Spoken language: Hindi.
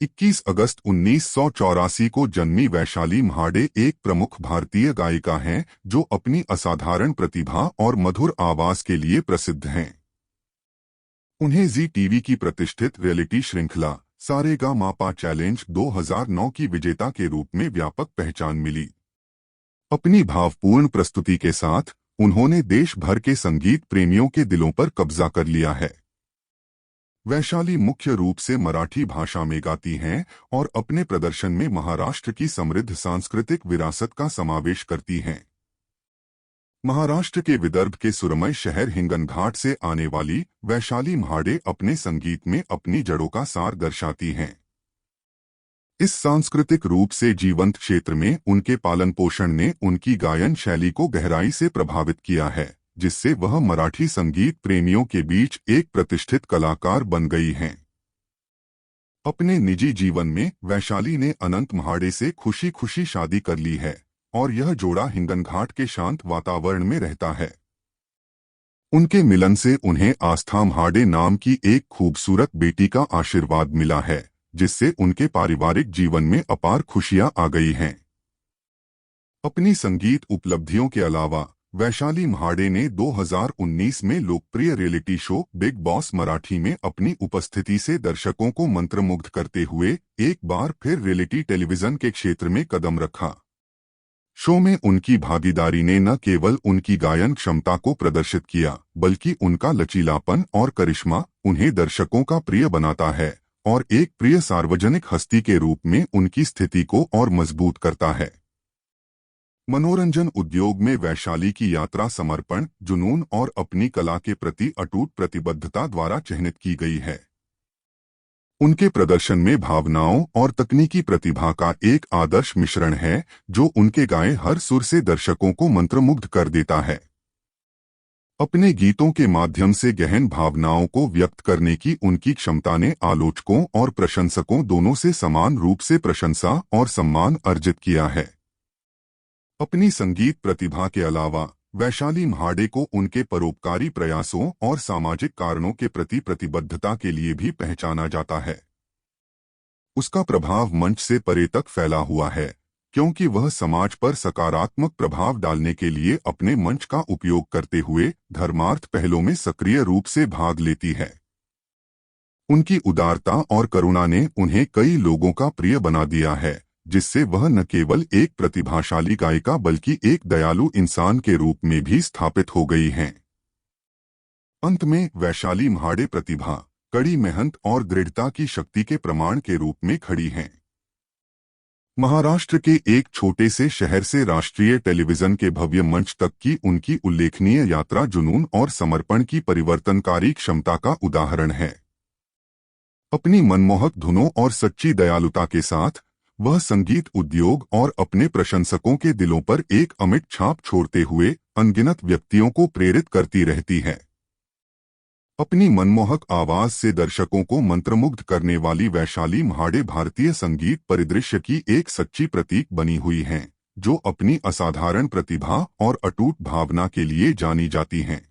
21 अगस्त 1984 को जन्मी वैशाली म्हाडे एक प्रमुख भारतीय गायिका हैं जो अपनी असाधारण प्रतिभा और मधुर आवाज के लिए प्रसिद्ध हैं। उन्हें जी टीवी की प्रतिष्ठित रियलिटी श्रृंखला सारेगामापा चैलेंज 2009 की विजेता के रूप में व्यापक पहचान मिली। अपनी भावपूर्ण प्रस्तुति के साथ उन्होंने देश भर के संगीत प्रेमियों के दिलों पर कब्जा कर लिया है। वैशाली मुख्य रूप से मराठी भाषा में गाती हैं और अपने प्रदर्शन में महाराष्ट्र की समृद्ध सांस्कृतिक विरासत का समावेश करती हैं। महाराष्ट्र के विदर्भ के सुरमय शहर हिंगनघाट से आने वाली वैशाली म्हाडे अपने संगीत में अपनी जड़ों का सार दर्शाती हैं। इस सांस्कृतिक रूप से जीवंत क्षेत्र में उनके पालन पोषण ने उनकी गायन शैली को गहराई से प्रभावित किया है, जिससे वह मराठी संगीत प्रेमियों के बीच एक प्रतिष्ठित कलाकार बन गई हैं। अपने निजी जीवन में वैशाली ने अनंत म्हाडे से खुशी खुशी शादी कर ली है और यह जोड़ा हिंगनघाट के शांत वातावरण में रहता है। उनके मिलन से उन्हें आस्था म्हाडे नाम की एक खूबसूरत बेटी का आशीर्वाद मिला है, जिससे उनके पारिवारिक जीवन में अपार खुशियां आ गई हैं। अपनी संगीत उपलब्धियों के अलावा वैशाली म्हाडे ने 2019 में लोकप्रिय reality show big boss Marathi में अपनी उपस्थिति से दर्शकों को मंत्रमुग्ध करते हुए एक बार फिर रियलिटी टेलीविजन के क्षेत्र में कदम रखा। शो में उनकी भागीदारी ने न केवल उनकी गायन क्षमता को प्रदर्शित किया, बल्कि उनका लचीलापन और करिश्मा उन्हें दर्शकों का प्रिय बनाता है और एक प्रिय सार्वजनिक हस्ती के रूप में उनकी स्थिति को और मजबूत करता है। मनोरंजन उद्योग में वैशाली की यात्रा समर्पण, जुनून और अपनी कला के प्रति अटूट प्रतिबद्धता द्वारा चिह्नित की गई है। उनके प्रदर्शन में भावनाओं और तकनीकी प्रतिभा का एक आदर्श मिश्रण है, जो उनके गाए हर सुर से दर्शकों को मंत्रमुग्ध कर देता है। अपने गीतों के माध्यम से गहन भावनाओं को व्यक्त करने की उनकी क्षमता ने आलोचकों और प्रशंसकों दोनों से समान रूप से प्रशंसा और सम्मान अर्जित किया है। अपनी संगीत प्रतिभा के अलावा वैशाली म्हाडे को उनके परोपकारी प्रयासों और सामाजिक कारणों के प्रति प्रतिबद्धता के लिए भी पहचाना जाता है। उसका प्रभाव मंच से परे तक फैला हुआ है, क्योंकि वह समाज पर सकारात्मक प्रभाव डालने के लिए अपने मंच का उपयोग करते हुए धर्मार्थ पहलों में सक्रिय रूप से भाग लेती है। उनकी उदारता और करुणा ने उन्हें कई लोगों का प्रिय बना दिया है, जिससे वह न केवल एक प्रतिभाशाली गायिका बल्कि एक दयालु इंसान के रूप में भी स्थापित हो गई हैं। अंत में वैशाली म्हाडे प्रतिभा, कड़ी मेहनत और दृढ़ता की शक्ति के प्रमाण के रूप में खड़ी हैं। महाराष्ट्र के एक छोटे से शहर से राष्ट्रीय टेलीविजन के भव्य मंच तक की उनकी उल्लेखनीय यात्रा जुनून और समर्पण की परिवर्तनकारी क्षमता का उदाहरण है। अपनी मनमोहक धुनों और सच्ची दयालुता के साथ वह संगीत उद्योग और अपने प्रशंसकों के दिलों पर एक अमिट छाप छोड़ते हुए अनगिनत व्यक्तियों को प्रेरित करती रहती है। अपनी मनमोहक आवाज से दर्शकों को मंत्रमुग्ध करने वाली वैशाली म्हाडे भारतीय संगीत परिदृश्य की एक सच्ची प्रतीक बनी हुई हैं, जो अपनी असाधारण प्रतिभा और अटूट भावना के लिए जानी जाती हैं।